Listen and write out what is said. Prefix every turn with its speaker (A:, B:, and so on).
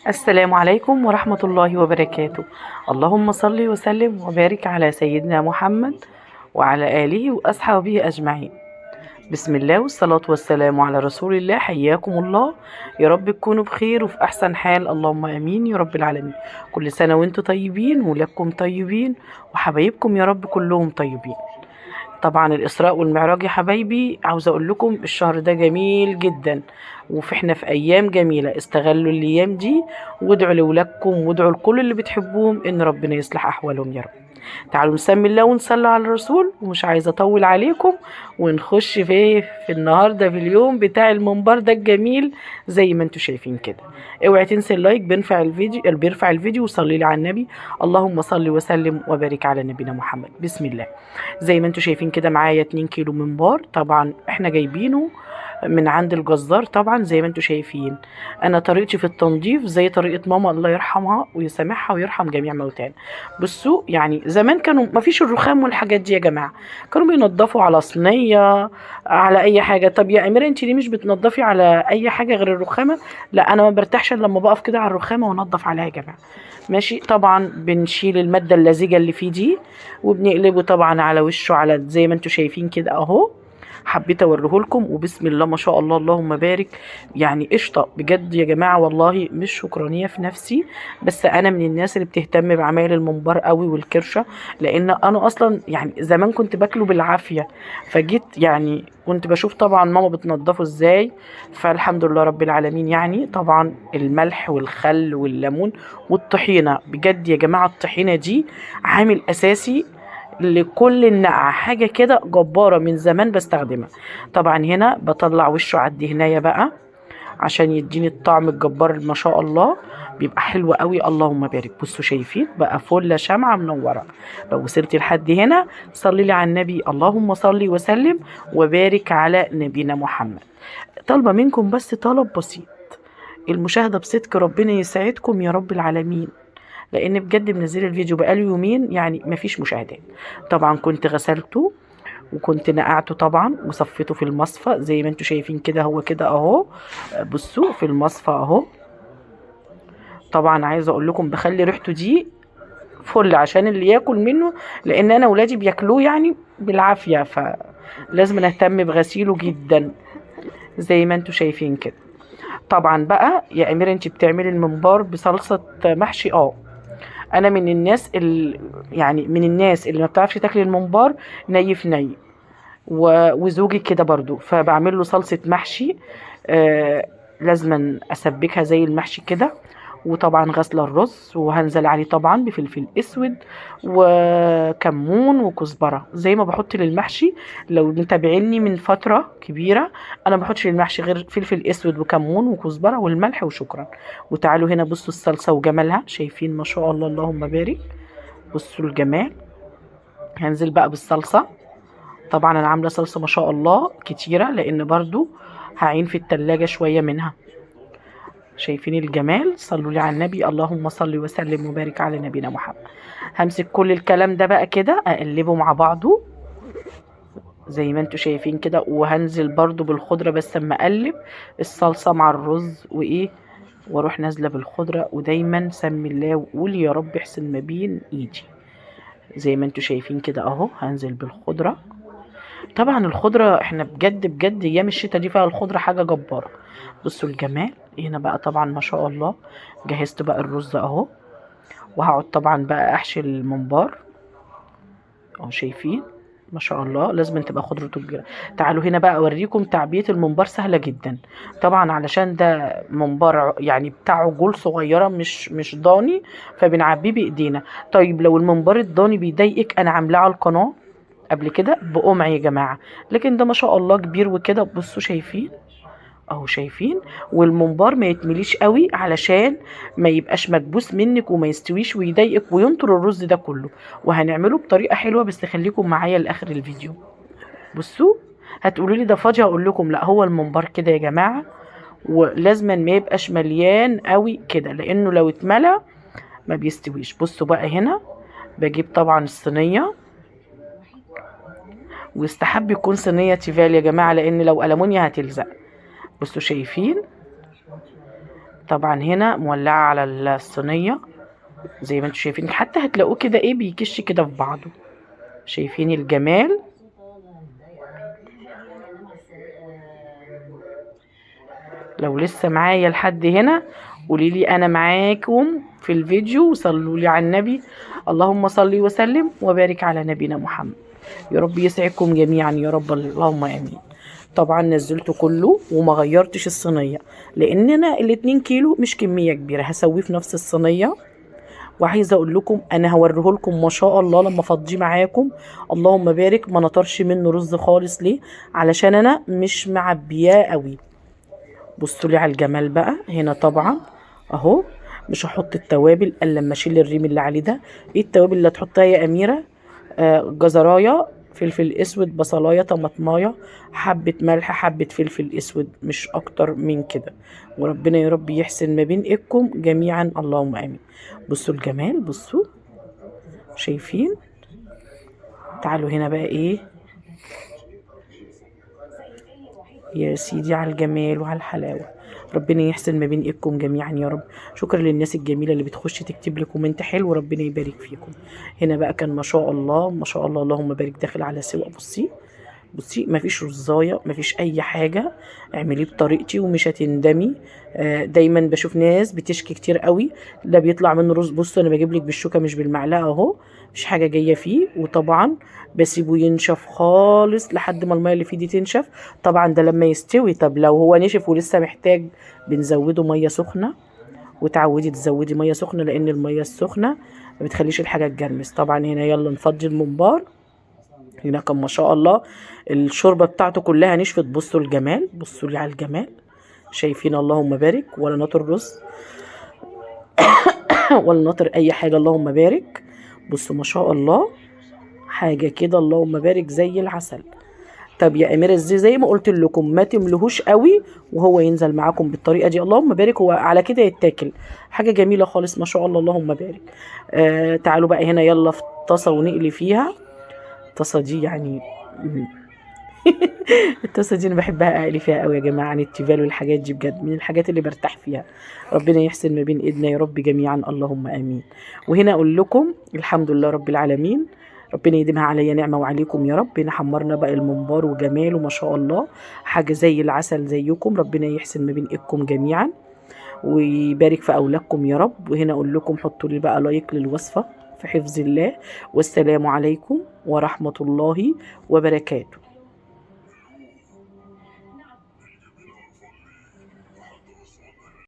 A: السلام عليكم ورحمة الله وبركاته. اللهم صل وسلم وبارك على سيدنا محمد وعلى آله وأصحابه أجمعين. بسم الله والصلاة والسلام على رسول الله. حياكم الله، يا رب تكونوا بخير وفي أحسن حال، اللهم أمين يا رب العالمين. كل سنة وانتم طيبين ولادكم طيبين وحبايبكم يا رب كلهم طيبين. طبعا الإسراء والمعراج يا حبايبي، عاوزة أقول لكم الشهر ده جميل جدا، احنا في أيام جميلة. استغلوا الأيام دي وادعوا لولادكم وادعوا لكل اللي بتحبوهم إن ربنا يصلح أحوالهم يا رب. تعالوا نسمي الله ونصلي على الرسول، ومش عايزة أطول عليكم، ونخش في النهاردة في اليوم بتاع المنبر ده الجميل زي ما انتوا شايفين كده. اوعي تنسي اللايك، بيرفع الفيديو، وصلي لي على النبي. اللهم صل وسلم وبارك على نبينا محمد. بسم الله. زي ما انتوا شايفين كده معايا 2 كيلو منبار، طبعا احنا جايبينه من عند الجزار. طبعا زي ما انتوا شايفين انا طريقتي في التنظيف زي طريقة ماما، الله يرحمها ويسامحها ويرحم جميع موتانا. بصوا يعني زمان كانوا مفيش الرخام والحاجات دي يا جماعة، كانوا بينضفوا على صينية، على اي حاجة. طب يا اميرة انت ليه مش بتنضفي على اي حاجة غير الرخامة؟ لا انا ما برتاحش إلا لما بقف كده على الرخامة وانضف عليها يا جماعة. ماشي. طبعا بنشيل المادة اللزجة اللي فيه دي وبنقلبه طبعا على وشه، على زي ما انتوا شايفين كده اهو. حبيت اوريه لكم، وبسم الله ما شاء الله اللهم بارك. يعني قشطه بجد يا جماعه، والله مش شكرانيه في نفسي، بس انا من الناس اللي بتهتم بعمايل الممبار قوي والكرشه، لان انا اصلا يعني زمان كنت باكله بالعافيه، فجيت يعني كنت بشوف طبعا ماما بتنضفه ازاي، فالحمد لله رب العالمين. يعني طبعا الملح والخل والليمون والطحينه، بجد يا جماعه الطحينه دي عامل اساسي لكل النقع، حاجة كده جبارة من زمان بستخدمها. طبعا هنا بطلع وشه على الدهنية بقى عشان يديني الطعم الجبار ما شاء الله، بيبقى حلو قوي. اللهم بارك. بصوا شايفين بقى فل شمعة منورة. لو وصلتي لحد هنا صلي لي على النبي، اللهم صلي وسلم وبارك على نبينا محمد. طالبة منكم بس طلب بسيط، المشاهدة بصدق ربنا يسعدكم يا رب العالمين، لان بجد منزله الفيديو بقاله يومين يعني مفيش مشاهدات. طبعا كنت غسلته وكنت نقعته طبعا وصفيته في المصفى زي ما انتوا شايفين كده، هو كده اهو. بصوا في المصفى اهو. طبعا عايزه اقول لكم بخلي ريحته دي فل عشان اللي ياكل منه، لان انا ولادي بياكلوه يعني بالعافيه، فلازم نهتم بغسيله جدا زي ما انتوا شايفين كده. طبعا بقى يا امير انت بتعملي الممبار بصلصه محشي؟ انا من الناس يعني من الناس اللي ما بتعرفش تاكل الممبار ني في ني، وزوجي كده برضو، فبعمل له صلصة محشي. لازم اسبكها زي المحشي كده. وطبعا غسل الرز وهنزل عليه طبعا بفلفل اسود وكمون وكزبره زي ما بحط للمحشي. لو متابعيني من فتره كبيره انا ما بحطش للمحشي غير فلفل اسود وكمون وكزبره والملح وشكرا. وتعالوا هنا بصوا الصلصه وجمالها، شايفين ما شاء الله اللهم بارك. بصوا الجمال. هنزل بقى بالصلصه. طبعا انا عامله صلصه ما شاء الله كتيره لان برضو هعين في التلاجة شويه منها. شايفين الجمال؟ صلوا لي على النبي، اللهم صل وسلم وبارك على نبينا محمد. همسك كل الكلام ده بقى كده اقلبه مع بعضه زي ما انتوا شايفين كده، وهنزل برضو بالخضرة بس اما اقلب الصلصة مع الرز وايه، واروح نازلة بالخضرة. ودايما سمي الله وقول يا رب احسن ما بين ايدي. زي ما انتوا شايفين كده اهو هنزل بالخضرة. طبعا الخضرة احنا بجد بجد ايام الشتا دي فيها الخضرة حاجة جبارة. بصوا الجمال. هنا بقى طبعا ما شاء الله جهزت بقى الرز اهو، وهقعد طبعا بقى احشي الممبار اهو. شايفين ما شاء الله لازم تبقى خضرته كبيره. تعالوا هنا بقى اوريكم تعبئه الممبار سهله جدا. طبعا علشان ده ممبار يعني بتاع عجول صغيره مش ضاني، فبنعبيه بايدينا. طيب لو الممبار الضاني بيضايقك انا عاملاه على القناه قبل كده بقمع يا جماعه، لكن ده ما شاء الله كبير وكده. بصوا شايفين اهو، شايفين؟ والممبار ما يتمليش قوي علشان ما يبقاش مكبوس منك وما يستويش ويضايقك وينطر الرز ده كله. وهنعمله بطريقه حلوه بس خليكم معايا لاخر الفيديو. بصوا هتقولوا لي ده فاضي، هقول لكم لا، هو الممبار كده يا جماعه، ولازما ما يبقاش مليان قوي كده لانه لو اتملى ما بيستويش. بصوا بقى هنا بجيب طبعا الصينيه، ويستحب يكون صينيه تيفال يا جماعه لان لو ألمونيا هتلزق. بصوا شايفين طبعا هنا مولعة على الصينية زي ما انتم شايفين، حتى هتلاقوه كده ايه بيكش كده في بعضه. شايفين الجمال؟ لو لسه معايا لحد هنا قوليلي انا معاكم في الفيديو، وصلوا لي على النبي. اللهم صل وسلم وبارك على نبينا محمد. يا رب يسعدكم جميعا يا رب، اللهم امين. طبعا نزلته كله وما غيرتش الصينيه، لان انا ال2 كيلو مش كميه كبيره، هسويه في نفس الصينيه. وعايزه اقول لكم انا هوريه لكم ما شاء الله لما افضيه معاكم. اللهم بارك، ما نطرش منه رز خالص. ليه؟ علشان انا مش معبياه قوي. بصوا لي على الجمال بقى هنا. طبعا اهو مش هحط التوابل الا لما اشيل الريم اللي عليه ده. ايه التوابل اللي هتحطها يا اميره؟ جزرايه، فلفل اسود، بصلايه، طماطمايه، حبه ملح، حبه فلفل اسود، مش اكتر من كده. وربنا يا رب يحسن ما بين ايدكم جميعا، اللهم امين. بصوا الجمال، بصوا شايفين؟ تعالوا هنا بقى ايه يا سيدي على الجمال وعلى الحلاوه. ربنا يحسن ما بين ايدكم جميعا يا رب. شكرا للناس الجميله اللي بتخش تكتب لي كومنت حلو، ربنا يبارك فيكم. هنا بقى كان ما شاء الله ما شاء الله اللهم بارك داخل على سوا. بصي بصي، مفيش رزايه مفيش اي حاجه. اعمليه بطريقتي ومش هتندمي. دايما بشوف ناس بتشكي كتير قوي ده بيطلع منه رز. بصوا انا بجيب لك بالشوكه مش بالمعلقه اهو، مفيش حاجه جايه فيه. وطبعا بسيبه ينشف خالص لحد ما الميه اللي فيه دي تنشف. طبعا ده لما يستوي. طب لو هو نشف ولسه محتاج بنزوده ميه سخنه. وتعودي تزودي ميه سخنه، لان الميه السخنه ما بتخليش الحاجه تجرمس. طبعا هنا يلا نفضي الممبار. هنا كان ما شاء الله الشوربه بتاعته كلها نشفت. بصوا الجمال، بصوا لي على الجمال. شايفين؟ اللهم بارك. ولا ناطر رز ولا ناطر اي حاجه، اللهم بارك. بصوا ما شاء الله حاجه كده اللهم بارك زي العسل. طب يا اميره زي ما قلت لكم ما تملهوش قوي وهو ينزل معاكم بالطريقه دي. اللهم بارك، هو على كده يتاكل. حاجه جميله خالص ما شاء الله، اللهم بارك. تعالوا بقى هنا يلا في طاسه ونقلي فيها. الطاسه دي يعني الطاسه دي انا بحبها اقلي فيها قوي يا جماعه، عن التيفال والحاجات دي بجد من الحاجات اللي برتاح فيها. ربنا يحسن ما بين ايدنا يا رب جميعا، اللهم امين. وهنا اقول لكم الحمد لله رب العالمين. ربنا يديمها عليا نعمه وعليكم يا رب. هنا حمرنا بقى الممبار وجماله ما شاء الله، حاجه زي العسل زيكم. ربنا يحسن ما بين ايدكم جميعا ويبارك في اولادكم يا رب. وهنا اقول لكم حطوا لي بقى لايك للوصفه في حفظ الله. والسلام عليكم ورحمه الله وبركاته.